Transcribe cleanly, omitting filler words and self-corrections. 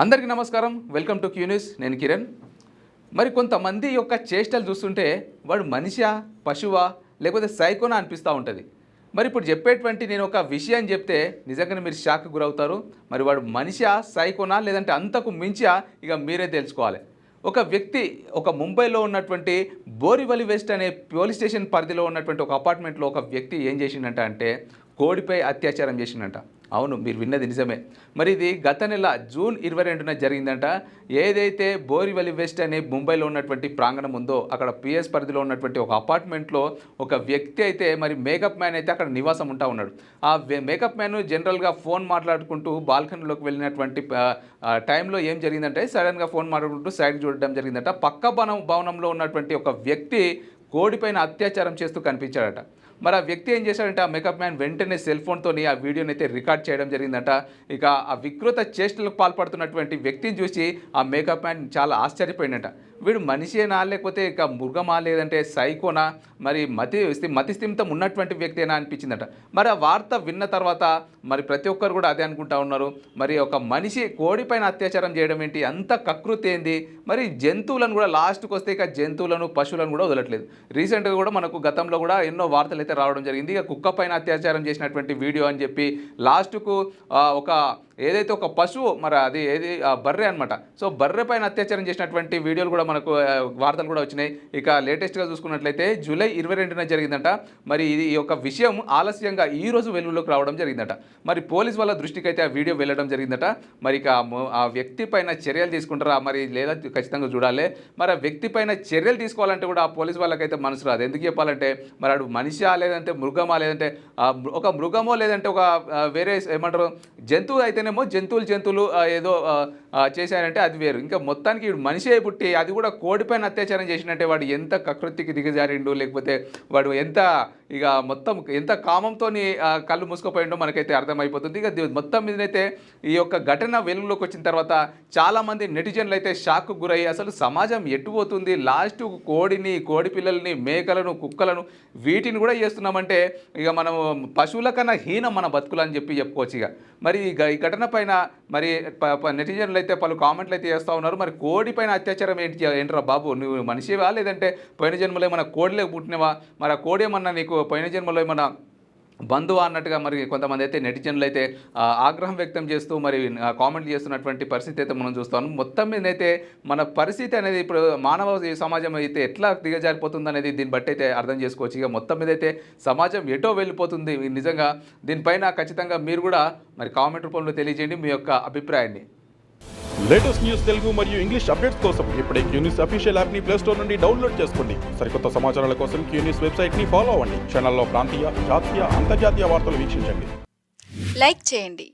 అందరికీ నమస్కారం. Welcome to Q news. నేను కిరణ్. మరి కొంతమంది యొక్క చేష్టలు చూస్తుంటే వాడు మనిషా, పశువా, లేకపోతే సైకోనా అనిపిస్తూ ఉంటుంది. మరి ఇప్పుడు చెప్పేటువంటి నేను ఒక విషయం చెప్తే నిజంగానే మీరు షాక్ గురవుతారు. మరి వాడు మనిషా, సైకోనా, లేదంటే అంతకు మించా ఇక మీరే తెలుసుకోవాలి. ఒక వ్యక్తి ఒక ముంబైలో ఉన్నటువంటి బోరివలి వెస్ట్ అనే పోలీస్ స్టేషన్ పరిధిలో ఉన్నటువంటి ఒక అపార్ట్మెంట్లో ఒక వ్యక్తి ఏం చేసిండంట అంటే కోడిపై అత్యాచారం చేసిండంట. అవును, మీరు విన్నది నిజమే. మరి ఇది గత నెల జూన్ 22న జరిగిందంట. ఏదైతే బోరివలి వెస్ట్ అనే ముంబైలో ఉన్నటువంటి ప్రాంగణం ఉందో అక్కడ పిఎస్ పరిధిలో ఉన్నటువంటి ఒక అపార్ట్మెంట్లో ఒక వ్యక్తి అయితే మరి మేకప్ మ్యాన్ అయితే అక్కడ నివాసం ఉంటా ఉన్నాడు. ఆ మేకప్ మ్యాన్ జనరల్గా ఫోన్ మాట్లాడుకుంటూ బాల్కనీలోకి వెళ్ళినటువంటి టైంలో ఏం జరిగిందంటే సడన్గా ఫోన్ మాట్లాడుకుంటూ సైడ్ చూడడం జరిగిందట. పక్క భవనంలో ఉన్నటువంటి ఒక వ్యక్తి కోడిపైన అత్యాచారం చేస్తూ కనిపించాడట. మరి ఆ వ్యక్తి ఏం చేశాడంటే ఆ మేకప్ మ్యాన్ వెంటనే సెల్ ఫోన్తోని ఆ వీడియోని అయితే రికార్డ్ చేయడం జరిగిందట. ఇక ఆ వికృత చేష్టలకు పాల్పడుతున్నటువంటి వ్యక్తిని చూసి ఆ మేకప్ మ్యాన్ చాలా ఆశ్చర్యపోయిందట. వీడు మనిషేనా, లేకపోతే ఇక మృగమా, లేదంటే సైకోనా, మరి మతిస్థిమితం ఉన్నటువంటి వ్యక్తేనా అనిపించిందట. మరి ఆ వార్త విన్న తర్వాత మరి ప్రతి ఒక్కరు కూడా అదే అనుకుంటా ఉన్నారు. మరి ఒక మనిషి కోడిపైన అత్యాచారం చేయడం ఏంటి, అంత కకృతి ఏంది? మరి జంతువులను కూడా లాస్ట్కి వస్తే ఇక జంతువులను, పశువులను కూడా వదలట్లేదు. రీసెంట్గా కూడా మనకు గతంలో కూడా ఎన్నో వార్తలు అయితే రావడం జరిగింది. ఇక కుక్క పైన అత్యాచారం చేసినటువంటి వీడియో అని చెప్పి లాస్ట్కు ఒక ఏదైతే ఒక పశువు, మరి అది ఏది బర్రె అనమాట. సో బర్రె పైన అత్యాచారం చేసినటువంటి వీడియోలు కూడా మనకు వార్తలు కూడా వచ్చినాయి. ఇక లేటెస్ట్గా చూసుకున్నట్లయితే జూలై 22న జరిగిందంట. మరి ఈ యొక్క విషయం ఆలస్యంగా ఈరోజు వెలుగులోకి రావడం జరిగిందట. మరి పోలీస్ వాళ్ళ దృష్టికి అయితే ఆ వీడియో వెళ్ళడం జరిగిందట. మరి ఇక ఆ వ్యక్తి పైన చర్యలు తీసుకుంటారా మరి లేదా ఖచ్చితంగా చూడాలి. మరి ఆ వ్యక్తి పైన చర్యలు తీసుకోవాలంటే కూడా ఆ పోలీస్ వాళ్ళకైతే మనసు రాదు. ఎందుకు చెప్పాలంటే మరి అడు మనిషా, లేదంటే మృగమా, లేదంటే ఒక మృగమో, లేదంటే ఒక వేరే ఏమంటారు జంతువు అయితే జంతువులు ఏదో చేశారంటే అది వేరు. ఇంకా మొత్తానికి మనిషే పుట్టి అది కూడా కోడిపైన అత్యాచారం చేసినట్టే వాడు ఎంత కకృతికి దిగజారిండు, లేకపోతే వాడు ఎంత ఇక మొత్తం ఎంత కామంతో కళ్ళు మూసుకుపోయిండో మనకైతే అర్థమైపోతుంది. ఇక మొత్తం మీదనైతే ఈ యొక్క ఘటన వెలుగులోకి వచ్చిన తర్వాత చాలామంది నెటిజన్లు అయితే షాక్కు గురయ్యి అసలు సమాజం ఎట్టుపోతుంది, లాస్ట్ కోడిని, కోడి పిల్లల్ని, మేకలను, కుక్కలను వీటిని కూడా చేస్తున్నామంటే ఇక మనం పశువుల కన్నా హీనం మన బతుకులు అని చెప్పుకోవచ్చు. ఇక మరి ఈ ఘటన పైన మరి నెటిజన్లు అయితే పలు కామెంట్లు అయితే చేస్తూ ఉన్నారు. మరి కోడి పైన అత్యాచారం ఏంట్రా బాబు, నువ్వు మనిషివా, లేదంటే పోయిన జన్మలో ఏమన్నా కోడిలోకి పుట్టినవా, మరి ఆ కోడి ఏమన్నా నీకు పోయిన జన్మలో ఏమన్నా బంధువా అన్నట్టుగా మరి కొంతమంది అయితే నెటిజన్లు అయితే ఆగ్రహం వ్యక్తం చేస్తూ మరి కామెంట్లు చేస్తున్నటువంటి పరిస్థితి అయితే మనం చూస్తాం. మొత్తం మీద అయితే మన పరిస్థితి అనేది ఇప్పుడు మానవ సమాజం అయితే ఎట్లా దిగజారిపోతుంది అనేది దీన్ని బట్టి అయితే అర్థం చేసుకోవచ్చు. ఇక మొత్తం మీద అయితే సమాజం ఎటో వెళ్ళిపోతుంది. నిజంగా దీనిపైన ఖచ్చితంగా మీరు కూడా మరి కామెంట్ రూపంలో తెలియజేయండి మీ యొక్క అభిప్రాయాన్ని. లేటెస్ట్ న్యూస్ తెలుగు మరియు ఇంగ్లీష్ అప్డేట్స్ కోసం ఇప్పుడే క్యూ న్యూస్ అఫీషియల్ యాప్ ని ప్లే స్టోర్ నుండి డౌన్లోడ్ చేసుకోండి. సరికొత్త సమాచారాల కోసం క్యూ న్యూస్ వెబ్సైట్ ని ఫాలో అవ్వండి. ఛానల్లో ప్రాంతీయ, జాతీయ, అంతర్జాతీయ వార్తలు వీక్షించండి. లైక్ చేయండి.